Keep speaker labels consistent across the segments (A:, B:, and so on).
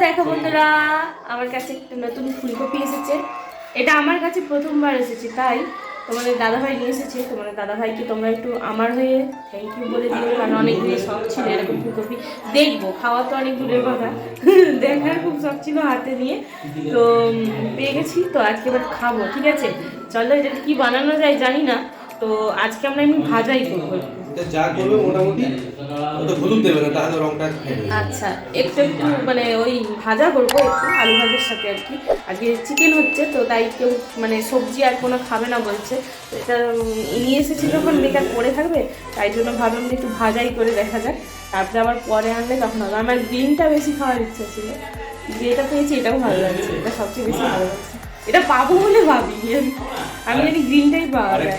A: দেখো বন্ধুরা, আমার কাছে একটা নতুন ফুলকপি এসেছে। এটা আমার কাছে প্রথমবার এসেছে, তাই তোমাদের দাদাভাই নিয়ে এসেছে। তোমাদের দাদাভাইকে তোমরা একটু আমার হয়ে থ্যাংক ইউ বলে দিও, কারণ অনেক দিনের শখ ছিল এরকম ফুলকপি দেখবো। খাওয়া তো অনেক দূরের কথা, দেখার খুব শখ ছিল হাতে নিয়ে। তো পেয়ে গেছি, তো আজকে এবার খাবো। ঠিক আছে, চলো এটা কি বানানো যায় জানি না, তো আজকে আমরা এমনি ভাজাই করবো।
B: যা করবে মোটামুটি ওটা হলুদ দেবে না, তাহলে রংটা
A: আচ্ছা, একটু একটু মানে ওই ভাজা করবো, একটু আলু ভাজার সাথে আর কি। আজকে চিকেন হচ্ছে, তো তাই কেউ মানে সবজি আর কোনো খাবে না বলছে। তো এটা নিয়ে এসেছি যখন বেকার পড়ে থাকবে, তাই জন্য ভাবলাম যে একটু ভাজাই করে দেখা যাক, তারপরে আবার পরে আনলে তখন হবে। আমার গ্রিনটা বেশি খাওয়ার ইচ্ছা ছিল, যেটা পেয়েছি এটাও ভালো লাগছে, এটা সবচেয়ে বেশি ভালো লাগছে। এটা পাবো বলে ভাবি আমি জানি গ্রিনটাই পাওয়া যায়।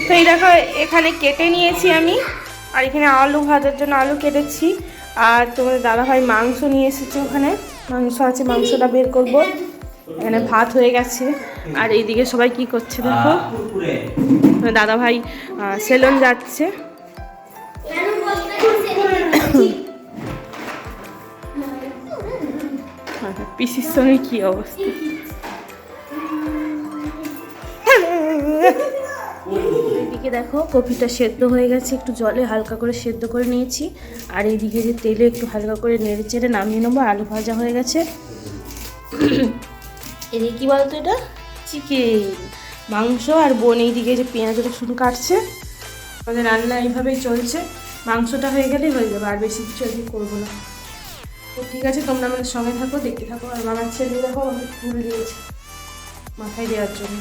A: তো এই দেখো, এখানে কেটে নিয়েছি আমি, আর এখানে আলু ভাজার জন্য আলু কেটেছি। আর তোমাদের দাদাভাই মাংস নিয়ে এসেছে, ওখানে মাংস আছে, মাংসটা বের করব। এখানে ভাত হয়ে গেছে, আর এইদিকে সবাই কি করছে দেখো। দাদাভাই সেলুন যাচ্ছে। পিসির সঙ্গে কি অবস্থা। এইদিকে দেখো কপিটা সেদ্ধ হয়ে গেছে, একটু জলে হালকা করে সেদ্ধ করে নিয়েছি। আর এইদিকে যে তেলে একটু হালকা করে নেড়ে চেড়ে নামিয়ে নেবো। আলু ভাজা হয়ে গেছে। এদিকে কী বলতো, এটা চিকেন মাংস। আর বোন এইদিকে যে পেঁয়াজ রসুন কাটছে। আমাদের রান্না এইভাবেই চলছে, মাংসটা হয়ে গেলেই হয়ে যাবে, আর বেশি কিছু আর করবো না। তো ঠিক আছে, তোমরা আমাদের সঙ্গে থাকো, দেখতে থাকো। আর আমার ছেলে দেখো আমাকে ফুল দিয়েছে মাথায় দেওয়ার জন্য।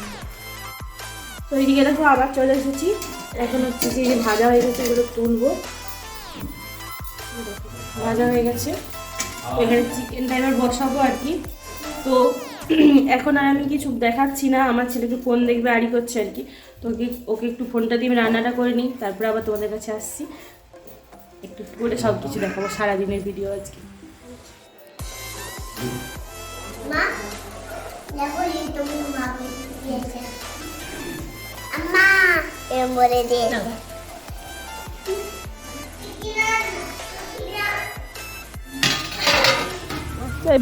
A: তো এইদিকে দেখো আবার চলে এসেছি। এখন হচ্ছে যে ভাজা হয়ে গেছে, এগুলো তুলবো। ভাজা হয়ে গেছে, এখানে চিকেনটা এবার বসাবো আর কি। তো এখন আর আমি কিছু দেখাচ্ছি না, আমার ছেলেকে ফোন দেখবে আড়ি করছে আর কি। তো ওকে একটু ফোনটা দিয়ে রান্নাটা করে নিই, তারপরে আবার তোমাদের কাছে আসছি, একটু করে সব কিছু দেখাবো সারাদিনের ভিডিও আজকে।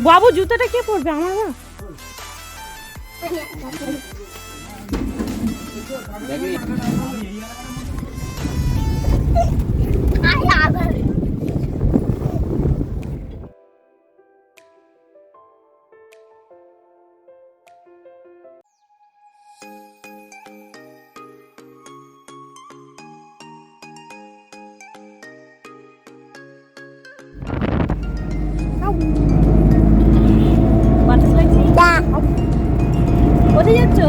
A: বাবু জুতোটা কে পরবে, আমার মা? কোথায় যাচ্ছ?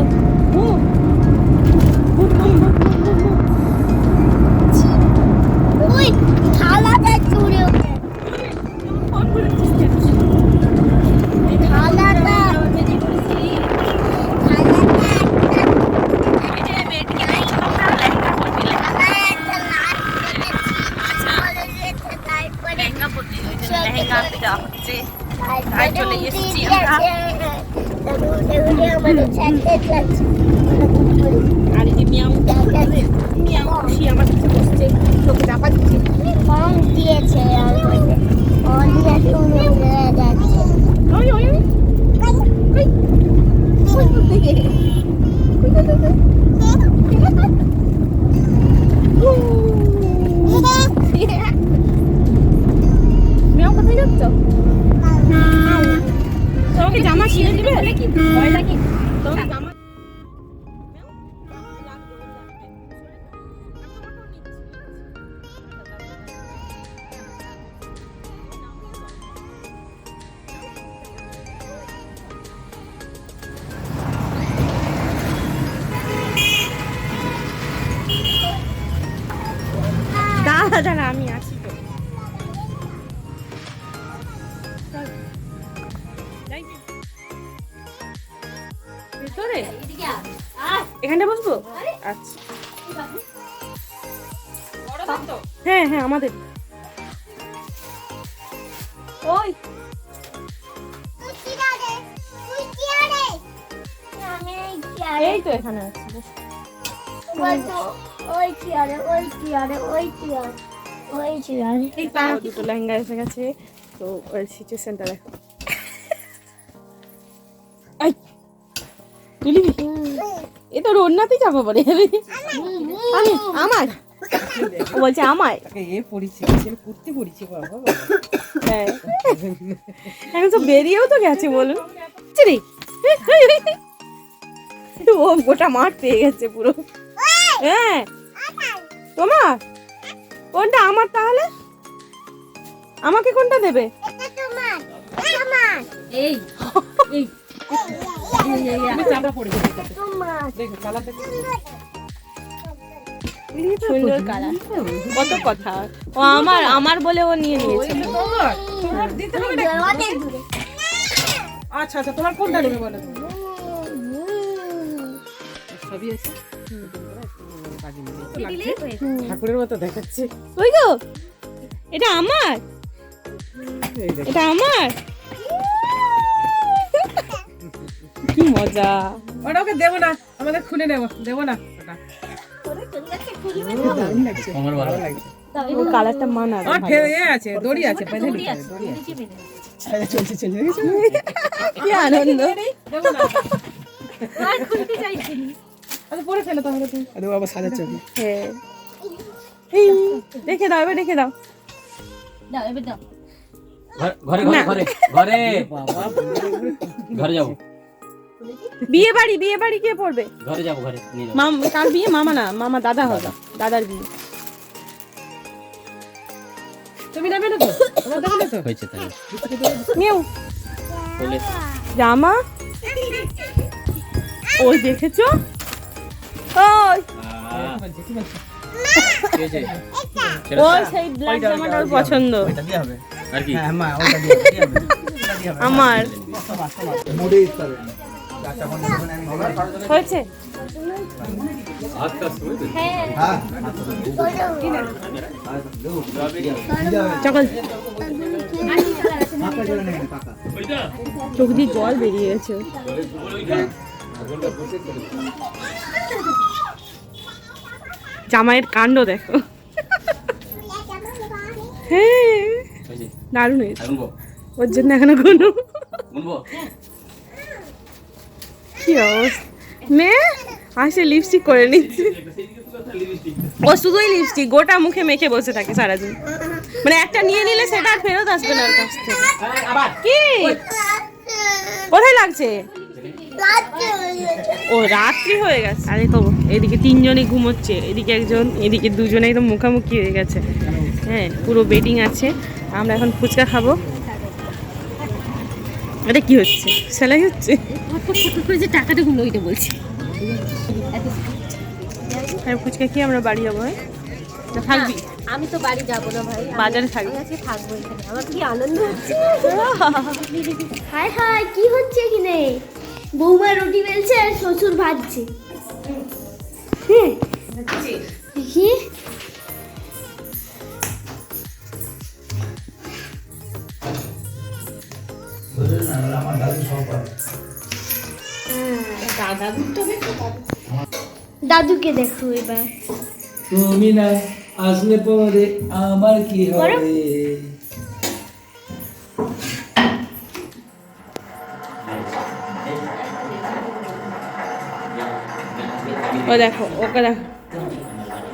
A: চলে এসেছি আর এই যে মিয়াও মিয়াও খুশি আমার কাছে বসছে, তোকে চাপা দিচ্ছে দিয়েছে। মিয়াও কোথায় যাচ্ছ? তোমাকে জামা কিনে দিবে নাকি? ভয় লাগে তোমাকে জামা? দাঁড়া দাঁড়া, আমি আছি তো। ভিতরে এখানটা বসবো? আচ্ছা, হ্যাঁ হ্যাঁ আমাদের ওই এই তো এখানে আছে। দুটো লেহেঙ্গা এসে গেছে, তো ওর সিচুয়েশনটা দেখো। আই তুলি এ তো ওড়নাতেই চাপা পড়ে যাবে। আমার ও বলছে আমার হ্যাঁ এখন তো বেরিয়েও তো গেছে বলুন রে। ও গোটা মাঠ পেয়ে গেছে পুরো। হ্যাঁ তোমার কোনটা আমার, তাহলে আমাকে কোনটা দেবে? এই সুন্দর কালার, কত কথা। ও আমার আমার বলে ও নিয়ে নিয়েছে।
C: আচ্ছা আচ্ছা তোমার কোনটা নেবে বলো? সবই আছে। ঠাকুরের মতো দেখাচ্ছে।
A: ওই গো এটা আমার, এটা আমার। কি মজা।
C: ওটা ওকে দেবো না, আমাদের খুলে নেবো, দেবো না ওটা।
B: আমার ভালো লাগছে।
A: ও কালারটা মানাবে।
C: আমার আছে, দড়ি আছে, বেঁধে নিতে হবে, দড়ি আছে। চলছে চলছে
A: কি আনন্দ।
C: দেবো না আর খুলতে চাইছি না। আচ্ছা পরে ফেলো তাহলে তুমি। আরে বাবা সাজাচ্ছো কি?
A: হ্যাঁ এই রেখে দাও, এবার রেখে দাও।
D: দাও এবার দাও।
B: ঘরে ঘরে ঘরে ঘরে বাবা ঘরে যাবো।
A: বিয়ে বাড়ি কে পড়বে?
B: ঘরে যাবো, ঘরে নিয়ে যাবো।
A: মাম কার বিয়ে? মামা না, মামা দাদা হবে, দাদার বিয়ে।
C: তুমি নেবে না তো? আমার দেবে না তো?
B: হয়েছে তাই
A: নিউ
B: বলে
A: জামা। ওই দেখেছো? ওই ওই সেই ব্ল্যাক জামাটা ওর পছন্দ।
B: এটা দিয়ে হবে আর কি?
E: হ্যাঁ মা ওটা দিয়ে হবে
A: আমার
E: মুড়ে ইস্তাবে
A: হয়েছে।
E: হ্যাঁ
A: চকল
E: পাকা জলে নেবে পাকা
A: চোখ দিয়ে জল বেরিয়ে গেছে। জামাইয়ের কাণ্ড দেখো। হ্যাঁ দারুণ হয়েছে। ওর জন্য এখনো কোনো কি অবস্থা। মেয়ে আসে লিপস্টিক করে নিচ্ছে। ও শুধুই লিপস্টিক গোটা মুখে মেখে বসে থাকে সারাদিন। মানে একটা নিয়ে নিলে সেটা আর ফেরত আসবে না ওর কাছ থেকে। কি কোথায় লাগছে? ও রাত্রি হয়ে গেছে। আরে তো এদিকে তিনজনই ঘুমোচ্ছে, এদিকে একজন, এদিকে দুজনে একদম মুখামুখি হয়ে গেছে। হ্যাঁ পুরো বেডিং আছে। আমরা এখন ফুচকা খাবো। এটা কি হচ্ছে? সেলাই হচ্ছে?
D: যে টাকাটা গুলো ওইটা বলছি।
A: আর ফুচকা খেয়ে আমরা বাড়ি যাবো। হ্যাঁ থাকবি?
D: আমি তো বাড়ি যাবো না ভাই,
A: বাজারে থাকবি।
D: আমি আজকে থাকবো এখানে। আমার কি আনন্দ হচ্ছে।
F: হাই হাই কি হচ্ছে এখানে? বৌমা রুটি বেলছে আর শ্বশুর ভাজছে। হ্যাঁ দেখি দাদুকে দেখো এবার।
E: তুমি না আসলে পরে আমার কি হবে?
A: ও দেখো ওকে দেখো,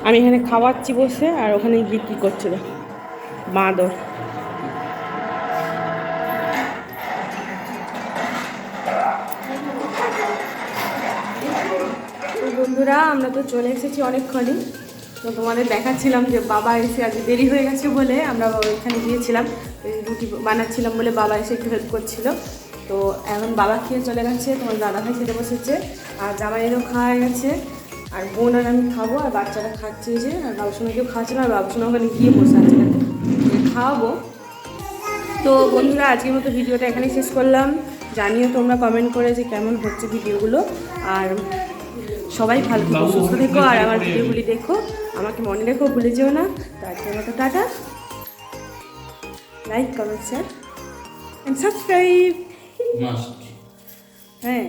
A: আমি এখানে খাওয়াচ্ছি বসে আর ওখানে গিয়ে কী করছে দেখো বাঁদর। বন্ধুরা আমরা তো চলে এসেছি অনেকক্ষণই। তো তোমাদের দেখাচ্ছিলাম যে বাবা এসে আজকে দেরি হয়ে গেছে বলে আমরা ওইখানে গিয়েছিলাম, রুটি বানাচ্ছিলাম বলে বাবা এসে একটু হেল্প করছিল। তো এখন বাবা খেয়ে চলে গেছে, তোমার দাদা ভাই খেতে বসেছে, আর জামাইয়েরও খাওয়া গেছে, আর বোন আর আমি খাবো, আর বাচ্চারা খাচ্ছে যে, আর বাবুসোনাকেও খাওয়াচ্ছে না, আর বাবুসোনা ওখানে গিয়ে বসে আছে খাওয়াবো। তো বন্ধুরা আজকের মতো ভিডিওটা এখানেই শেষ করলাম। জানিও তোমরা কমেন্ট করে যে কেমন হচ্ছে ভিডিওগুলো, আর সবাই ভালো থেকো, সুস্থ থেকো, আর আমার ভিডিওগুলি দেখো, আমাকে মনে রেখো, ভুলে যেও না। তো আজকের মতো tata, like comment share and subscribe. হ্যাঁ